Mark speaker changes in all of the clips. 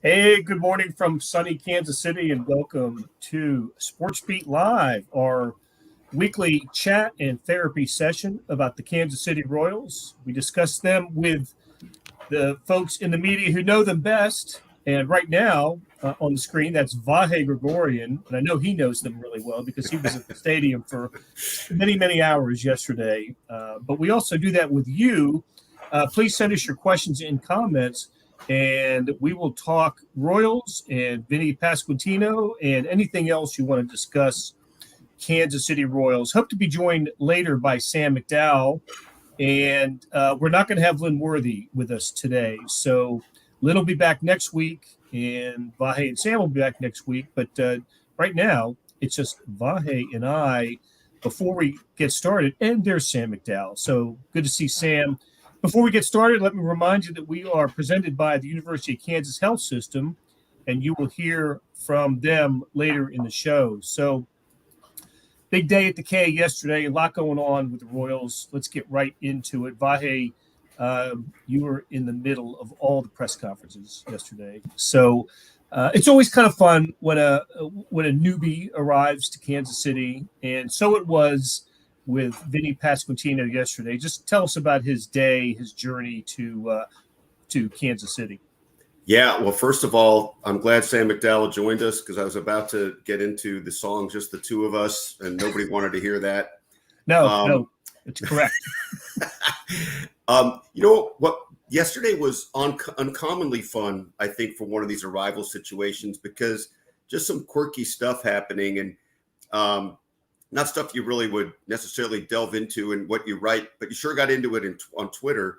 Speaker 1: Hey, good morning from sunny Kansas City, and welcome to Sportsbeat Live, our weekly chat and therapy session about the Kansas City Royals. We discuss them with the folks in the media who know them best. And right now on the screen, that's Vahe Gregorian. And I know he knows them really well because he was at the stadium for many, many hours yesterday. But we also do that with you. Please send us your questions and comments, and we will talk Royals and Vinnie Pasquantino and anything else you want to discuss Kansas City Royals. Hope to be joined later by Sam McDowell. And we're not going to have Lynn Worthy with us today. So Lynn will be back next week, and Vahe and Sam will be back next week. But right now, it's just Vahe and I before we get started. And there's Sam McDowell. So good to see Sam. Before we get started, let me remind you that we are presented by the University of Kansas Health System, and you will hear from them later in the show. So big day at the K yesterday, a lot going on with the Royals. Let's get right into it. Vahe, you were in the middle of all the press conferences yesterday. So it's always kind of fun when a newbie arrives to Kansas City, and so it was with Vinnie Pasquantino yesterday. Just tell us about his day, his journey to Kansas City.
Speaker 2: Yeah, well, first of all, I'm glad Sam McDowell joined us because I was about to get into the song, just the two of us, and nobody wanted to hear that.
Speaker 1: No, it's correct.
Speaker 2: You know what? Yesterday was uncommonly fun, I think, for one of these arrival situations because just some quirky stuff happening and not stuff you really would necessarily delve into in what you write, but you sure got into it on Twitter.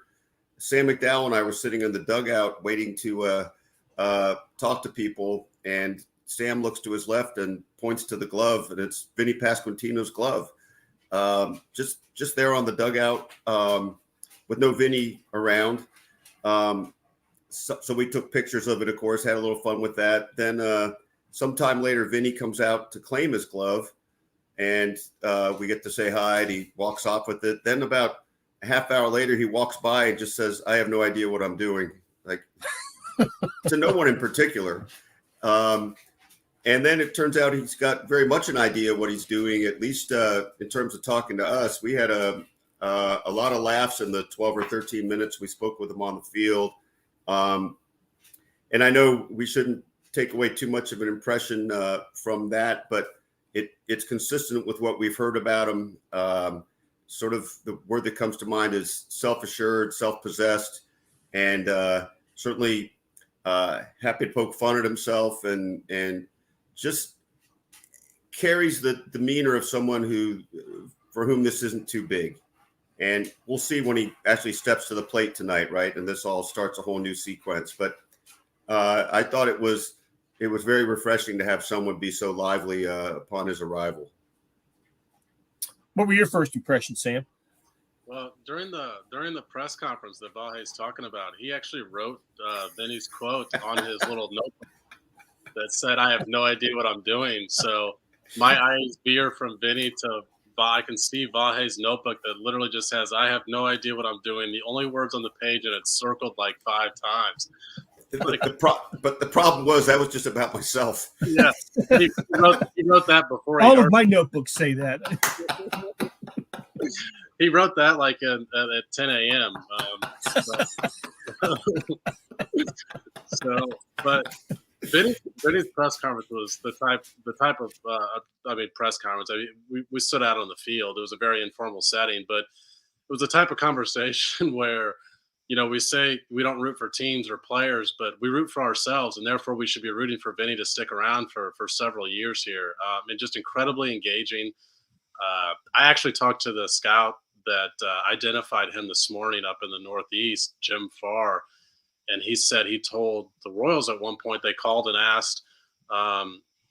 Speaker 2: Sam McDowell and I were sitting in the dugout waiting to talk to people, and Sam looks to his left and points to the glove, and it's Vinnie Pasquantino's glove. Just there on the dugout with no Vinnie around. So we took pictures of it, of course, had a little fun with that. Then sometime later, Vinnie comes out to claim his glove, and we get to say hi, and he walks off with it. Then about a half hour later, he walks by and just says, "I have no idea what I'm doing," like to no one in particular. And then it turns out he's got very much an idea what he's doing, at least in terms of talking to us. We had a lot of laughs in the 12 or 13 minutes we spoke with him on the field. And I know we shouldn't take away too much of an impression from that, but it's consistent with what we've heard about him. Sort of the word that comes to mind is self-assured, self-possessed, and certainly happy to poke fun at himself and just carries the demeanor of someone for whom this isn't too big. And we'll see when he actually steps to the plate tonight, right? And this all starts a whole new sequence. But I thought it was very refreshing to have someone be so lively upon his arrival.
Speaker 1: What were your first impressions, Sam?
Speaker 3: Well, during the press conference that Vahe's talking about, he actually wrote Vinny's quote on his little notebook that said, "I have no idea what I'm doing." So my eyes veer from Vinny to I can see Vahe's notebook that literally just says, "I have no idea what I'm doing." The only words on the page, and it's circled like 5 times.
Speaker 2: But the problem was that was just about myself.
Speaker 3: Yeah, he wrote that before.
Speaker 1: All of my notebooks say that.
Speaker 3: He wrote that like at 10 a.m. But Vinny's press conference was the type of press conference. I mean, we stood out on the field. It was a very informal setting, but it was the type of conversation where, you know, we say we don't root for teams or players, but we root for ourselves, and therefore we should be rooting for Vinny to stick around for several years here. And just incredibly engaging. I actually talked to the scout that identified him this morning up in the Northeast, Jim Farr, and he said he told the Royals at one point, they called and asked,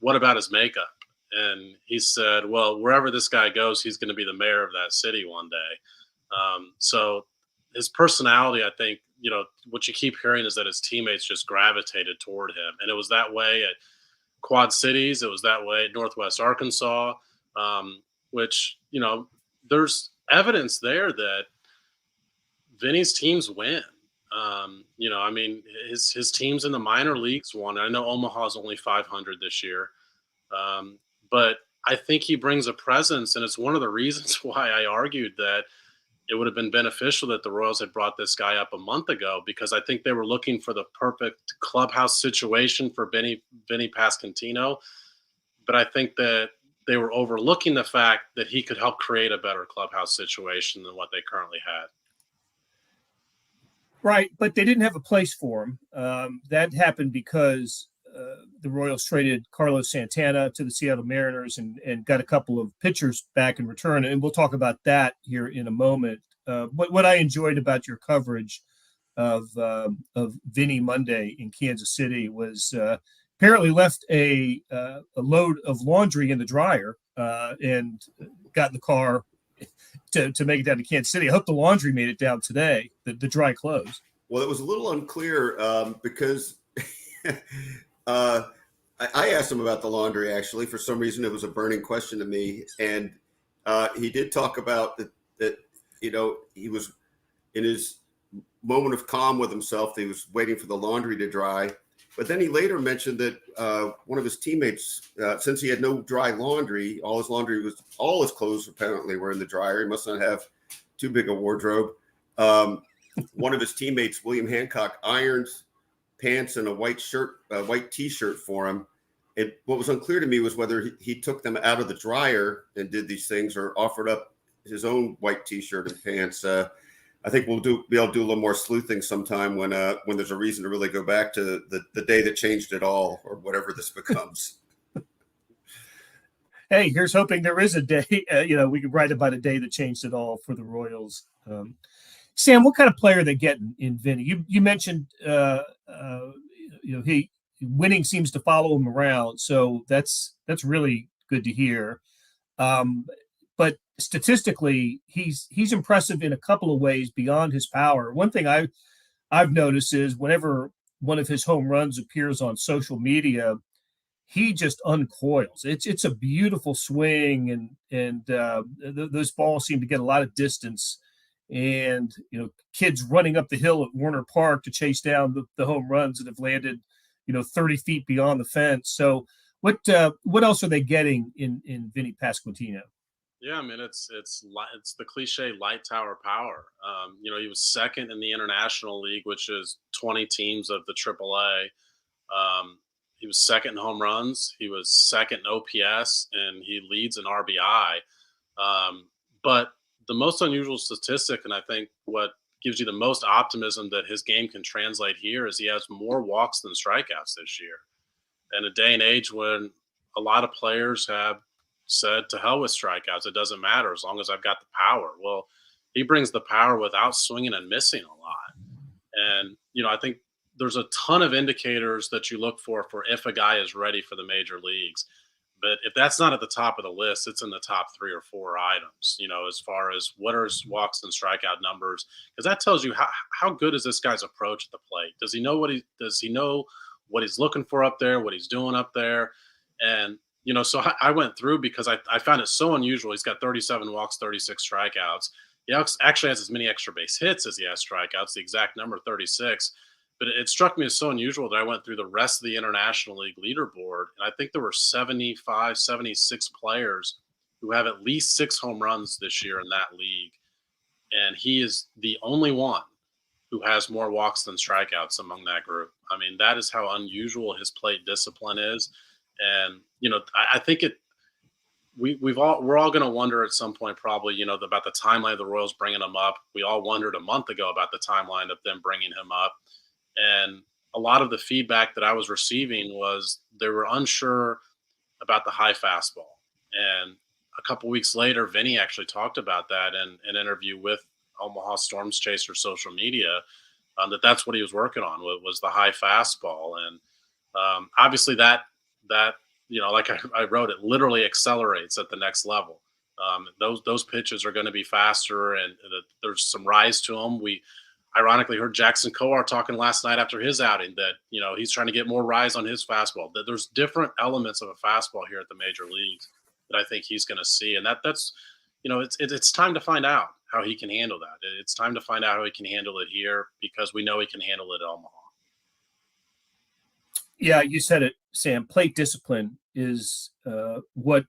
Speaker 3: what about his makeup? And he said, well, wherever this guy goes, he's going to be the mayor of that city one day. So his personality, I think, you know, what you keep hearing is that his teammates just gravitated toward him. And it was that way at Quad Cities. It was that way at Northwest Arkansas, which, you know, there's evidence there that Vinny's teams win. I mean, his teams in the minor leagues won. I know Omaha's only 500 this year, but I think he brings a presence, and it's one of the reasons why I argued that it would have been beneficial that the Royals had brought this guy up a month ago, because I think they were looking for the perfect clubhouse situation for Vinnie Pasquantino. But I think that they were overlooking the fact that he could help create a better clubhouse situation than what they currently had.
Speaker 1: Right, but they didn't have a place for him. That happened because the Royals traded Carlos Santana to the Seattle Mariners and got a couple of pitchers back in return. And we'll talk about that here in a moment. What I enjoyed about your coverage of Vinnie Monday in Kansas City was apparently left a load of laundry in the dryer and got in the car to make it down to Kansas City. I hope the laundry made it down today, the dry clothes.
Speaker 2: Well, it was a little unclear because I asked him about the laundry, actually. For some reason, it was a burning question to me. And he did talk about that, he was in his moment of calm with himself. He was waiting for the laundry to dry. But then he later mentioned that one of his teammates, since he had no dry laundry, all his clothes apparently were in the dryer. He must not have too big a wardrobe. One of his teammates, William Hancock, ironed pants and a white T-shirt for him. What was unclear to me was whether he took them out of the dryer and did these things, or offered up his own white T-shirt and pants. I think we'll be able to do a little more sleuthing sometime when there's a reason to really go back to the day that changed it all, or whatever this becomes.
Speaker 1: Hey, here's hoping there is a day. We could write about a day that changed it all for the Royals. Sam, what kind of player are they getting in Vinny? You mentioned he winning seems to follow him around, so that's really good to hear. But statistically, he's impressive in a couple of ways beyond his power. One thing I've noticed is whenever one of his home runs appears on social media, he just uncoils. It's a beautiful swing, and those balls seem to get a lot of distance. And kids running up the hill at Warner Park to chase down the home runs that have landed 30 feet beyond the fence. So what else are they getting in Vinnie Pasquantino?
Speaker 3: Yeah, I mean, it's the cliche light tower power. He was second in the International League, which is 20 teams of the AAA. He was second in home runs. He was second in OPS, and he leads in RBI. But the most unusual statistic, and I think what gives you the most optimism that his game can translate here, is he has more walks than strikeouts this year. In a day and age when a lot of players have said, to hell with strikeouts, it doesn't matter as long as I've got the power. Well, he brings the power without swinging and missing a lot. And, I think there's a ton of indicators that you look for if a guy is ready for the major leagues. But if that's not at the top of the list, it's in the top 3 or 4 items, as far as what are his walks and strikeout numbers, because that tells you how good is this guy's approach at the plate. Does he know what he's looking for up there, what he's doing up there? And, so I went through because I found it so unusual. He's got 37 walks, 36 strikeouts. He actually has as many extra base hits as he has strikeouts, the exact number, 36. But it struck me as so unusual that I went through the rest of the International League leaderboard, and I think there were 75, 76 players who have at least 6 home runs this year in that league. And he is the only one who has more walks than strikeouts among that group. I mean, that is how unusual his plate discipline is. And, I think we're all going to wonder at some point probably, about the timeline of the Royals bringing him up. We all wondered a month ago about the timeline of them bringing him up. And a lot of the feedback that I was receiving was they were unsure about the high fastball. And a couple weeks later, Vinny actually talked about that in an interview with Omaha Storms Chaser social media, that's what he was working on was the high fastball. And obviously that like I wrote, it literally accelerates at the next level. Those pitches are going to be faster, and there's some rise to them. We ironically heard Jackson Kowar talking last night after his outing that, he's trying to get more rise on his fastball. That there's different elements of a fastball here at the major leagues that I think he's going to see. And that's, it's time to find out how he can handle that. It's time to find out how he can handle it here, because we know he can handle it at Omaha.
Speaker 1: Yeah, you said it, Sam. Plate discipline is what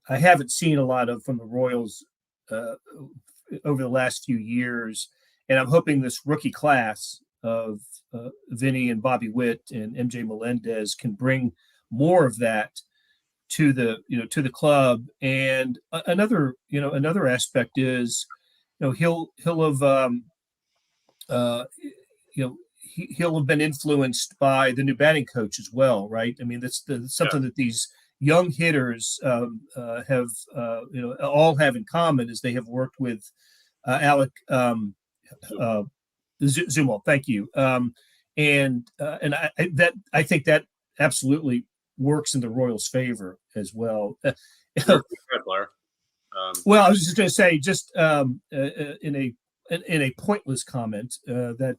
Speaker 1: I haven't seen a lot of from the Royals over the last few years, and I'm hoping this rookie class of Vinnie and Bobby Witt and MJ Melendez can bring more of that to the club. And another aspect is, he'll have he'll have been influenced by the new batting coach as well, right? I mean, that's something that these young hitters have all have in common, is they have worked with Alec Zumwalt. Thank you. And I think that absolutely works in the Royals' favor as well. Well, I was just going to say, just in a pointless comment, that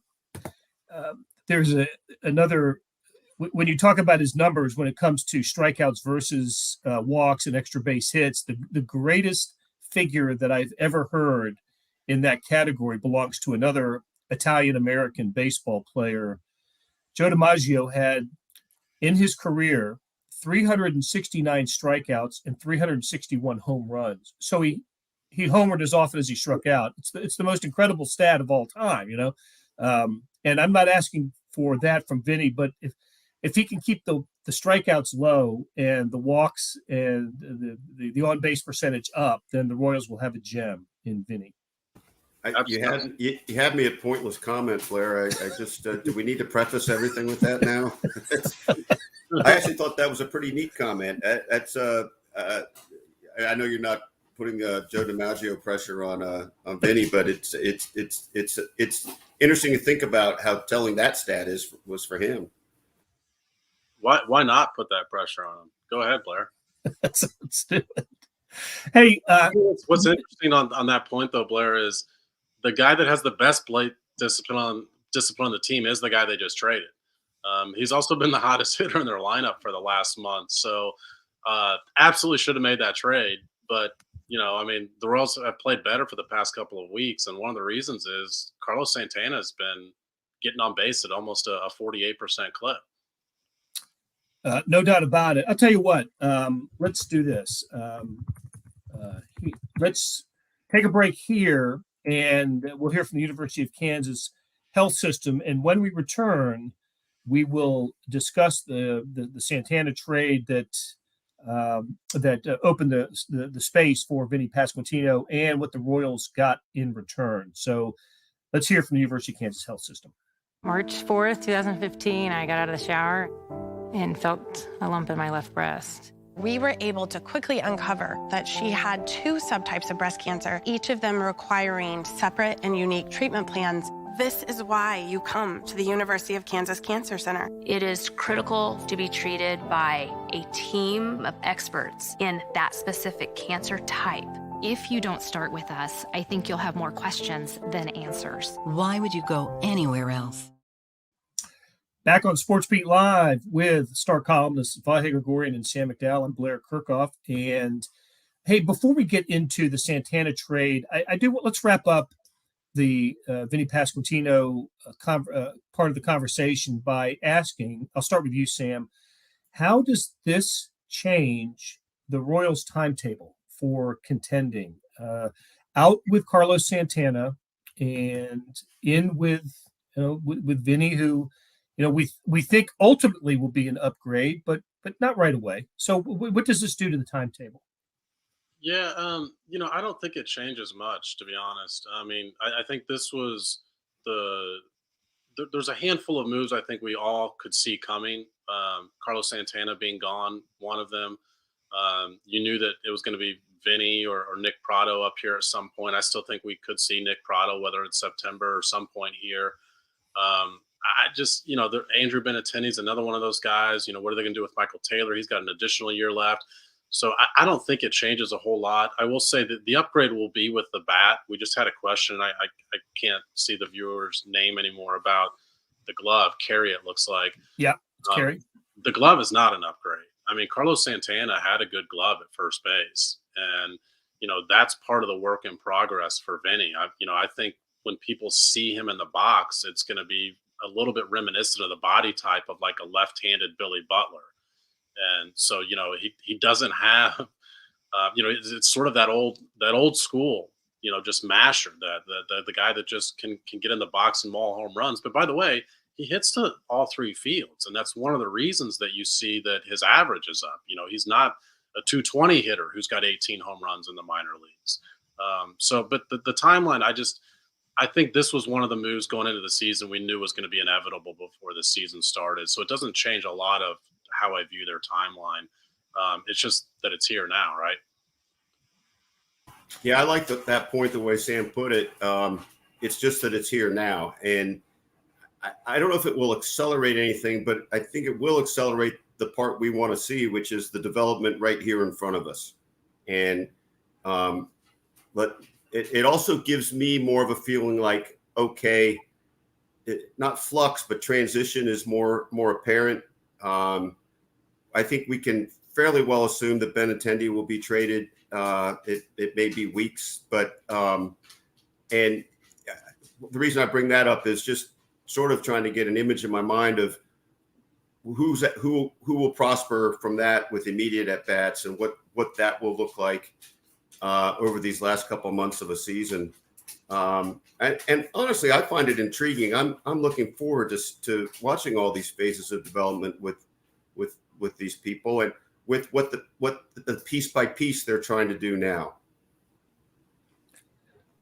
Speaker 1: there's another. When you talk about his numbers, when it comes to strikeouts versus walks and extra base hits, the greatest figure that I've ever heard in that category belongs to another Italian-American baseball player. Joe DiMaggio had, in his career, 369 strikeouts and 361 home runs. So he homered as often as he struck out. It's the most incredible stat of all time, and I'm not asking for that from Vinnie, but if he can keep the strikeouts low and the walks and the on-base percentage up, then the Royals will have a gem in Vinnie.
Speaker 2: You had me at pointless comment, Blair. I just do we need to preface everything with that now? I actually thought that was a pretty neat comment. That's I know you're not putting Joe DiMaggio pressure on Vinnie, but it's interesting to think about how telling that stat was for him.
Speaker 3: Why not put that pressure on him? Go ahead, Blair.
Speaker 1: Let's do it. Hey,
Speaker 3: what's interesting on that point, though, Blair, is the guy that has the best plate discipline on the team is the guy they just traded. He's also been the hottest hitter in their lineup for the last month. So absolutely should have made that trade. But, the Royals have played better for the past couple of weeks. And one of the reasons is Carlos Santana has been getting on base at almost a 48% clip.
Speaker 1: No doubt about it. I'll tell you what, let's do this. Let's take a break here, and we'll hear from the University of Kansas Health System. And when we return, we will discuss the Santana trade that opened the space for Vinnie Pasquantino and what the Royals got in return. So let's hear from the University of Kansas Health System.
Speaker 4: March 4th, 2015, I got out of the shower and felt a lump in my left breast.
Speaker 5: We were able to quickly uncover that she had 2 subtypes of breast cancer, each of them requiring separate and unique treatment plans. This is why you come to the University of Kansas Cancer Center.
Speaker 6: It is critical to be treated by a team of experts in that specific cancer type. If you don't start with us, I think you'll have more questions than answers.
Speaker 7: Why would you go anywhere else?
Speaker 1: Back on Sportsbeat Live with star columnists Vahe Gregorian and Sam McDowell and Blair Kirchhoff. And hey, before we get into the Santana trade, let's wrap up the Vinnie Pasquantino part of the conversation by asking, I'll start with you, Sam, how does this change the Royals' timetable for contending? Out with Carlos Santana and in with Vinnie, who we think ultimately will be an upgrade, but not right away. So what does this do to the timetable?
Speaker 3: Yeah, I don't think it changes much, to be honest. I think this was there's a handful of moves I think we all could see coming. Carlos Santana being gone, one of them. You knew that it was going to be Vinnie or Nick Pratto up here at some point. I still think we could see Nick Pratto, whether it's September or some point here. Andrew Benintendi is another one of those guys. What are they going to do with Michael Taylor? He's got an additional year left. So I don't think it changes a whole lot. I will say that the upgrade will be with the bat. We just had a question. I can't see the viewer's name anymore about the glove. Carey, it looks like.
Speaker 1: Yeah, it's Carey.
Speaker 3: The glove is not an upgrade. Carlos Santana had a good glove at first base. And, that's part of the work in progress for Vinny. I think when people see him in the box, it's going to be a little bit reminiscent of the body type of like a left-handed Billy Butler. And so, he doesn't have, it's sort of that old school, just masher, the guy that just can get in the box and maul home runs. But by the way, he hits to all three fields. And that's one of the reasons that you see that his average is up. He's not a 220 hitter who's got 18 home runs in the minor leagues. But the timeline, I think this was one of the moves going into the season we knew was going to be inevitable before the season started. So it doesn't change a lot of how I view their timeline. It's just that it's here now, right?
Speaker 2: Yeah, I like that point, the way Sam put it. It's just that it's here now. And I don't know if it will accelerate anything, but I think it will accelerate the part we want to see, which is the development right here in front of us. And but it also gives me more of a feeling like, okay, not flux, but transition is more apparent. I think we can fairly well assume that Benintendi will be traded. It may be weeks, but and the reason I bring that up is just sort of trying to get an image in my mind of who will prosper from that with immediate at bats, and what that will look like over these last couple of months of a season. And honestly, I find it intriguing. I'm looking forward to watching all these phases of development with these people, and with what the piece by piece they're trying to do now.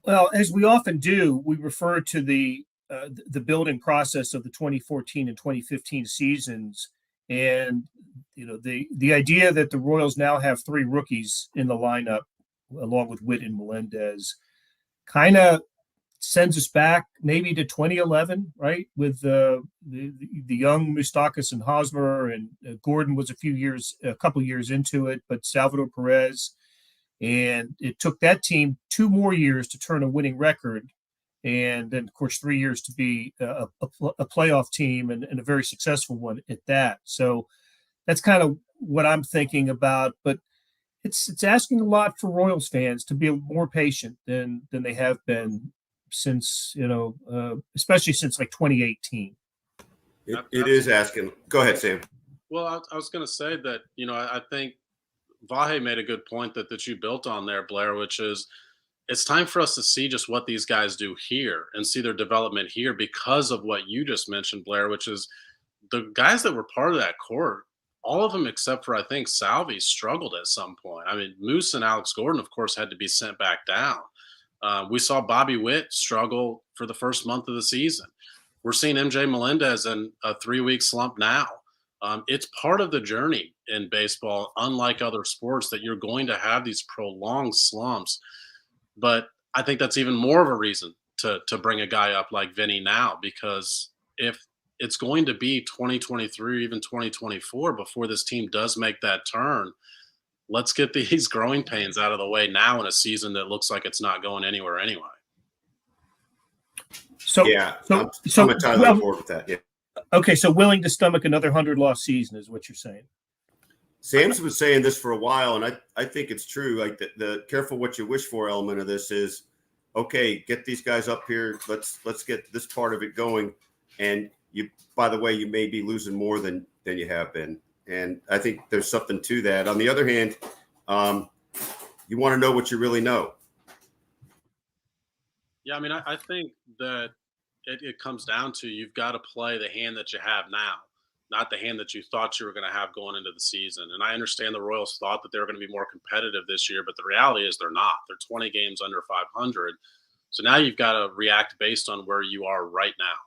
Speaker 1: Well, as we often do, we refer to the building process of the 2014 and 2015 seasons, and the idea that the Royals now have three rookies in the lineup, along with Witt and Melendez, kind of sends us back maybe to 2011, right? With the young Moustakas and Hosmer, and Gordon was a couple years into it, but Salvador Perez, and it took that team 2 more years to turn a winning record, and then of course 3 years to be a playoff team, and a very successful one at that. So that's kind of what I'm thinking about, but it's asking a lot for Royals fans to be more patient than they have been since, especially since like 2018.
Speaker 2: It is asking. Go ahead, Sam.
Speaker 3: Well, I was going to say that, I think Vahe made a good point that you built on there, Blair, which is it's time for us to see just what these guys do here and see their development here because of what you just mentioned, Blair, which is the guys that were part of that core. All of them except for, I think, Salvi struggled at some point. I mean, Moose and Alex Gordon, of course, had to be sent back down. We saw Bobby Witt struggle for the first month of the season. We're seeing MJ Melendez in a 3-week slump now. It's part of the journey in baseball, unlike other sports, that you're going to have these prolonged slumps. But I think that's even more of a reason to bring a guy up like Vinny now, because if it's going to be 2023 or even 2024 before this team does make that turn, let's get these growing pains out of the way now in a season that looks like it's not going anywhere anyway.
Speaker 1: So
Speaker 2: I'm entirely on board with that. Yeah.
Speaker 1: Okay, so willing to stomach another 100-loss season is what you're saying.
Speaker 2: Sam's been saying this for a while, and I think it's true. Like the careful what you wish for element of this is, okay, get these guys up here. Let's get this part of it going. And you, by the way, you may be losing more than you have been. And I think there's something to that. On the other hand, you want to know what you really know.
Speaker 3: Yeah, I mean, I think that it comes down to you've got to play the hand that you have now, not the hand that you thought you were going to have going into the season. And I understand the Royals thought that they were going to be more competitive this year, but the reality is they're not. They're 20 games under 500. So now you've got to react based on where you are right now.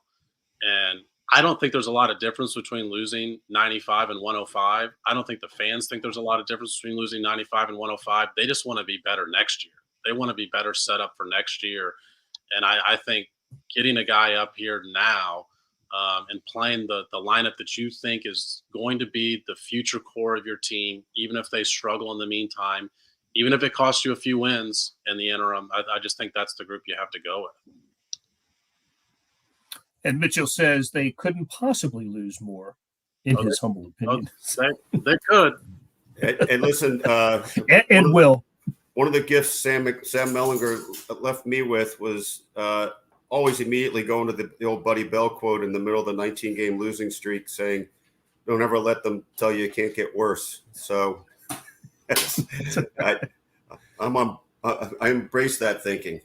Speaker 3: And I don't think there's a lot of difference between losing 95 and 105. I don't think the fans think there's a lot of difference between losing 95 and 105. They just want to be better next year. They want to be better set up for next year. And I think getting a guy up here now and playing the lineup that you think is going to be the future core of your team, even if they struggle in the meantime, even if it costs you a few wins in the interim, I just think that's the group you have to go with.
Speaker 1: And Mitchell says they couldn't possibly lose more, in his humble opinion.
Speaker 3: They could.
Speaker 2: And listen,
Speaker 1: and will.
Speaker 2: one of the gifts Sam Mellinger left me with was always immediately going to the old Buddy Bell quote in the middle of the 19-game losing streak, saying, "Don't ever let them tell you can't get worse." So I embrace that thinking.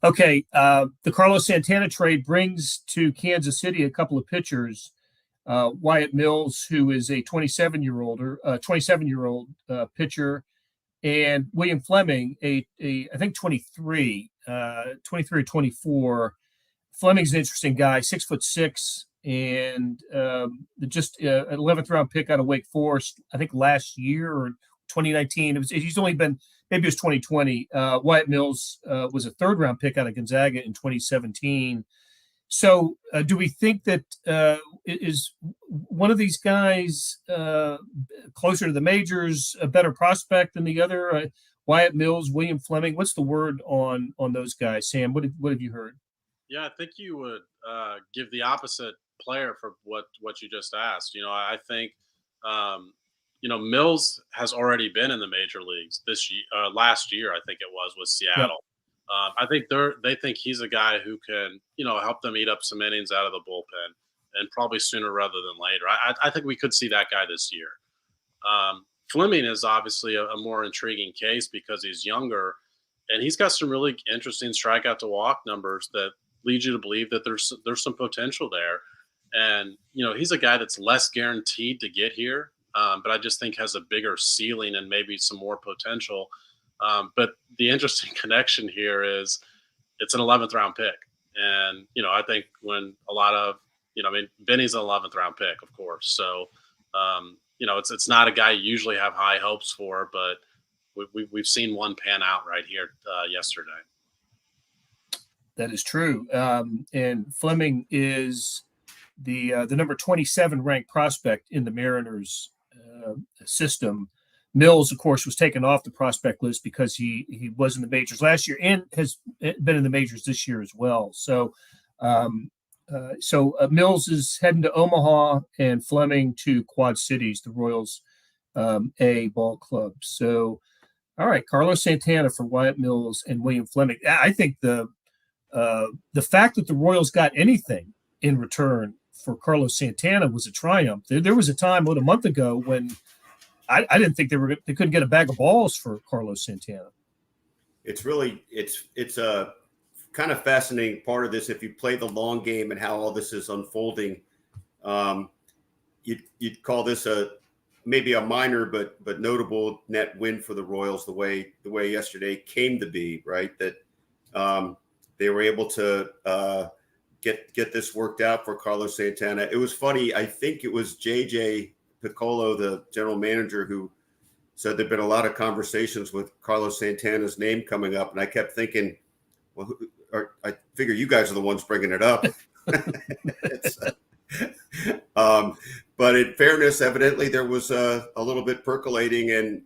Speaker 1: Okay, the Carlos Santana trade brings to Kansas City a couple of pitchers. Wyatt Mills, who is a 27-year-old pitcher, and William Fleming, I think 23 or 24. Fleming's an interesting guy, 6'6", and just an 11th round pick out of Wake Forest, I think last year or 2019. He's only been, maybe it was 2020. Wyatt Mills was a 3rd round pick out of Gonzaga in 2017. So do we think that is one of these guys closer to the majors, a better prospect than the other? Wyatt Mills, William Fleming, what's the word on those guys? Sam, what have you heard?
Speaker 3: Yeah, I think you would give the opposite player for what you just asked. I think Mills has already been in the major leagues this year, last year, I think it was with Seattle. Yep. I think they think he's a guy who can, help them eat up some innings out of the bullpen, and probably sooner rather than later. I think we could see that guy this year. Fleming is obviously a more intriguing case because he's younger, and he's got some really interesting strikeout to walk numbers that lead you to believe that there's some potential there. And he's a guy that's less guaranteed to get here, but I just think has a bigger ceiling and maybe some more potential. But the interesting connection here is it's an 11th round pick. And, I think when a lot of, Vinny's an 11th round pick, of course. So, it's not a guy you usually have high hopes for, but we've seen one pan out right here yesterday.
Speaker 1: That is true. And Fleming is the number 27 ranked prospect in the Mariners system. Mills, of course, was taken off the prospect list because he was in the majors last year and has been in the majors this year as well. So, Mills is heading to Omaha and Fleming to Quad Cities, the Royals A ball club. So, all right, Carlos Santana for Wyatt Mills and William Fleming. I think the fact that the Royals got anything in return for Carlos Santana was a triumph. There was a time about a month ago when I didn't think they couldn't get a bag of balls for Carlos Santana.
Speaker 2: It's a kind of fascinating part of this. If you play the long game and how all this is unfolding, you'd call this maybe a minor but notable net win for the Royals. The way yesterday came to be, right? That they were able to get this worked out for Carlos Santana. It was funny. I think it was JJ Piccolo, the general manager, who said there'd been a lot of conversations with Carlos Santana's name coming up. And I kept thinking, well, I figure you guys are the ones bringing it up. But in fairness, evidently there was a little bit percolating and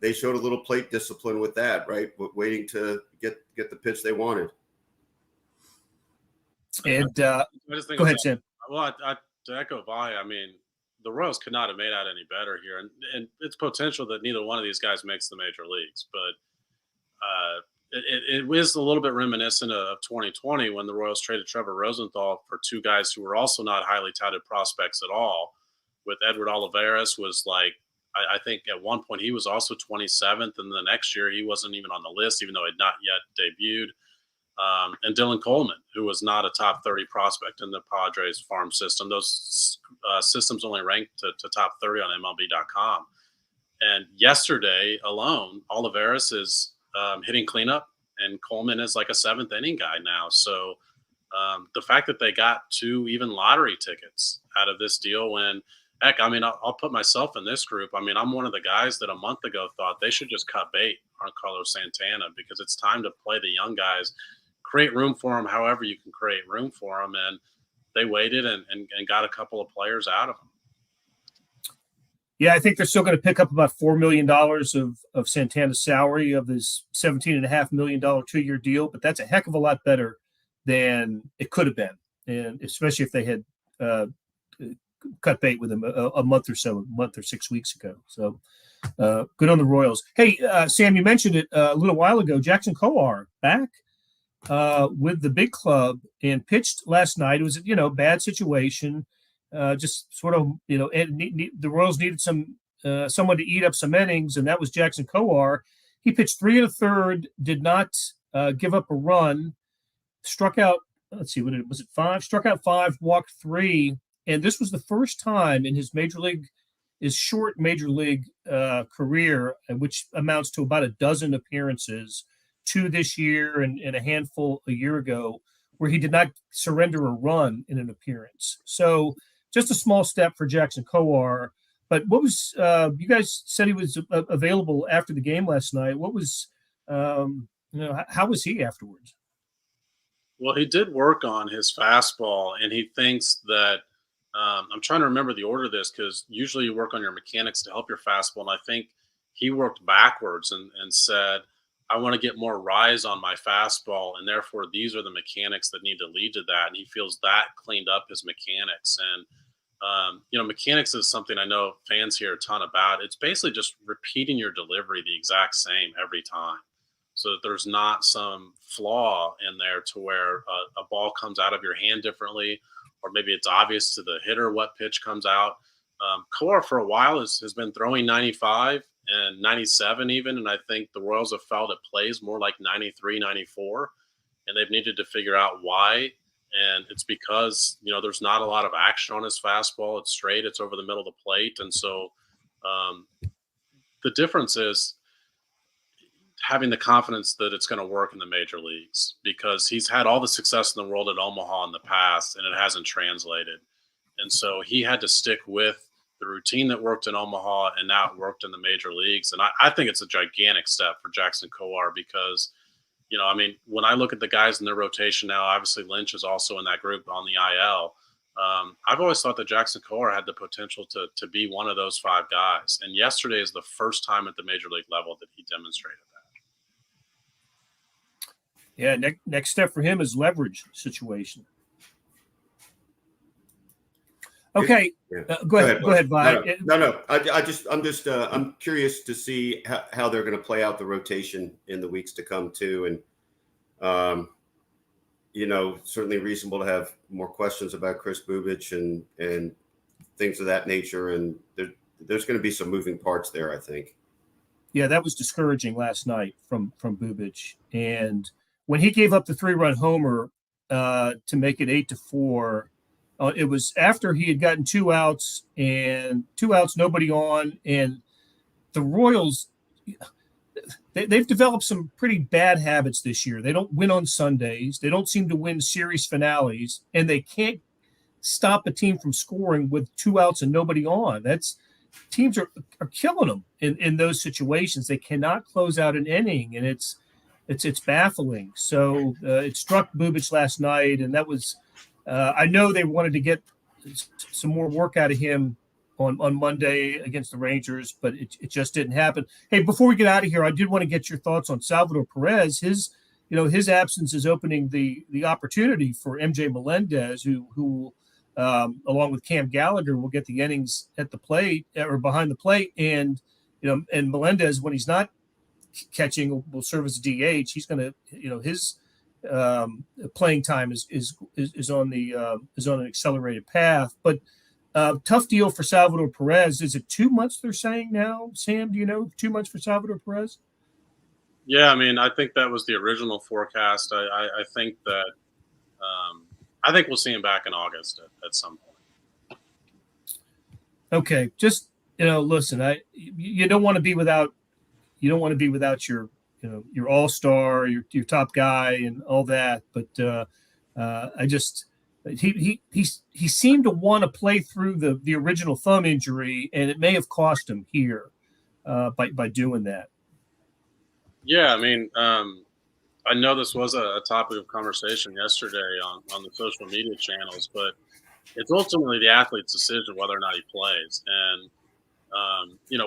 Speaker 2: they showed a little plate discipline with that, right? Waiting to get the pitch they wanted.
Speaker 1: And go ahead, Sam.
Speaker 3: Well, to echo Vi, I mean, the Royals could not have made out any better here, and it's potential that neither one of these guys makes the major leagues. But it was a little bit reminiscent of 2020 when the Royals traded Trevor Rosenthal for two guys who were also not highly touted prospects at all. With Edward Olivares was like, I think at one point he was also 27th, and the next year he wasn't even on the list, even though he had not yet debuted. And Dylan Coleman, who was not a top 30 prospect in the Padres farm system. Those systems only ranked to top 30 on MLB.com. And yesterday alone, Olivares is hitting cleanup, and Coleman is like a 7th inning guy now. So the fact that they got 2 even lottery tickets out of this deal when, heck, I mean, I'll put myself in this group. I mean, I'm one of the guys that a month ago thought they should just cut bait on Carlos Santana because it's time to play the young guys, create room for them however you can create room for them. And they waited and got a couple of players out of them.
Speaker 1: Yeah, I think they're still going to pick up about $4 million of Santana's salary of his $17.5 million 2-year deal, but that's a heck of a lot better than it could have been, and especially if they had cut bait with him a month or 6 weeks ago. So, good on the Royals. Hey, Sam, you mentioned it a little while ago. Jackson Kowar back with the big club and pitched last night. It was, bad situation. Just sort of, the Royals needed someone to eat up some innings, and that was Jackson Kowar. He pitched 3 1/3, did not give up a run, struck out. Let's see, was it 5? Struck out 5, walked 3, and this was the first time in his short major league career, which amounts to about a dozen appearances, 2 this year and a handful a year ago, where he did not surrender a run in an appearance. So just a small step for Jackson Kowar. But what was you guys said he was available after the game last night? What was how was he afterwards?
Speaker 3: Well, he did work on his fastball, and he thinks that I'm trying to remember the order of this, because usually you work on your mechanics to help your fastball. And I think he worked backwards and said, I want to get more rise on my fastball, and therefore these are the mechanics that need to lead to that. And he feels that cleaned up his mechanics. And, mechanics is something I know fans hear a ton about. It's basically just repeating your delivery the exact same every time, so that there's not some flaw in there to where a ball comes out of your hand differently, or maybe it's obvious to the hitter what pitch comes out. Kowar for a while has been throwing 95 and 97 even, and I think the Royals have felt it plays more like 93, 94, and they've needed to figure out why. And it's because, there's not a lot of action on his fastball. It's straight. It's over the middle of the plate. And so the difference is having the confidence that it's going to work in the major leagues, because he's had all the success in the world at Omaha in the past, and it hasn't translated. And so he had to stick with the routine that worked in Omaha, and now it worked in the major leagues. And I think it's a gigantic step for Jackson Kowar, because when I look at the guys in their rotation now, obviously Lynch is also in that group on the IL. I've always thought that Jackson Kowar had the potential to be one of those 5 guys. And yesterday is the first time at the major league level that he demonstrated that.
Speaker 1: Yeah, next step for him is leverage situation. Okay,
Speaker 2: Yeah.
Speaker 1: Go ahead, Vi.
Speaker 2: No. I'm curious to see how they're going to play out the rotation in the weeks to come too, and certainly reasonable to have more questions about Chris Bubic and things of that nature, and there's going to be some moving parts there, I think.
Speaker 1: Yeah, that was discouraging last night from Bubic, and when he gave up the 3-run homer to make it 8-4. It was after he had gotten 2 outs, nobody on, and the Royals, they've developed some pretty bad habits this year. They don't win on Sundays. They don't seem to win series finales, and they can't stop a team from scoring with 2 outs and nobody on. Teams are killing them in those situations. They cannot close out an inning, and it's baffling. So it struck Bubic last night, and that was. I know they wanted to get some more work out of him on Monday against the Rangers, but it just didn't happen. Hey, before we get out of here, I did want to get your thoughts on Salvador Perez. His absence is opening the opportunity for MJ Melendez, who along with Cam Gallagher, will get the innings at the plate or behind the plate, and Melendez, when he's not catching, will serve as a DH. He's going to his playing time is on an accelerated path, but tough deal for Salvador Perez. Is it 2 months they're saying now? Sam, do you know 2 months for Salvador Perez?
Speaker 3: Yeah, I think that was the original forecast. I think that I think we'll see him back in August at some point.
Speaker 1: Okay, just listen, you don't want to be without your your all-star, your top guy, and all that. But he seemed to want to play through the original thumb injury, and it may have cost him here by doing that.
Speaker 3: Yeah, I know this was a topic of conversation yesterday on the social media channels, but it's ultimately the athlete's decision whether or not he plays. And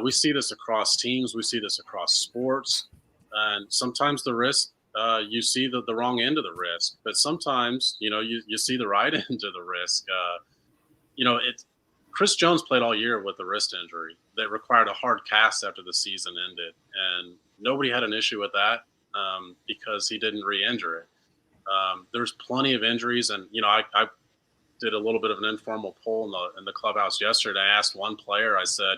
Speaker 3: we see this across teams, we see this across sports. And sometimes the risk, you see the wrong end of the risk, but sometimes, you see the right end of the risk. Chris Jones played all year with a wrist injury that required a hard cast after the season ended, and nobody had an issue with that because he didn't re-injure it. There's plenty of injuries, and I did a little bit of an informal poll in the clubhouse yesterday. I asked one player, I said,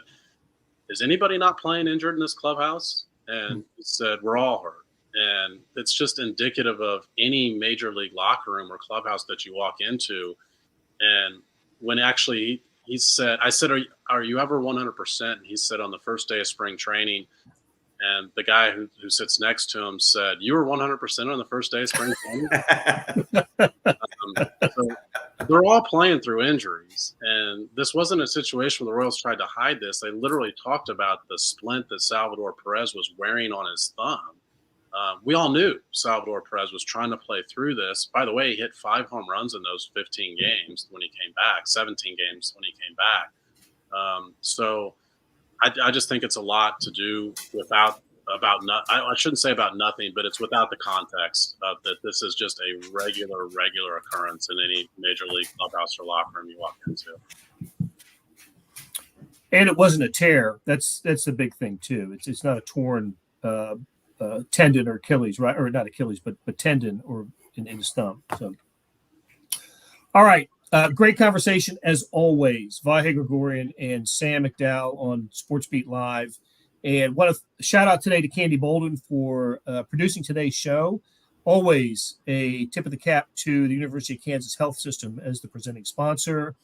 Speaker 3: "Is anybody not playing injured in this clubhouse?" And he said, "We're all hurt." And it's just indicative of any major league locker room or clubhouse that you walk into. And when actually he said, I said, are you ever 100%? And he said on the first day of spring training, and the guy who sits next to him said, "You were 100% on the first day of spring training?" So they're all playing through injuries. And this wasn't a situation where the Royals tried to hide this. They literally talked about the splint that Salvador Perez was wearing on his thumb. We all knew Salvador Perez was trying to play through this. By the way, he hit 5 home runs in those 15 games when he came back, 17 games when he came back. So I just think it's a lot to do I shouldn't say about nothing, but it's without the context of that this is just a regular occurrence in any major league clubhouse or locker room you walk into.
Speaker 1: And it wasn't a tear. That's the big thing too. It's not a torn tendon or Achilles, right? Or not Achilles, but tendon or in his thumb. So, all right. Great conversation as always. Vahe Gregorian and Sam McDowell on Sportsbeat Live. And want to shout out today to Candy Bolden for producing today's show. Always a tip of the cap to the University of Kansas Health System as the presenting sponsor.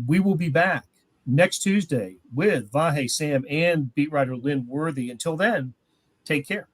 Speaker 1: We will be back next Tuesday with Vahe, Sam, and beat writer Lynn Worthy. Until then, take care.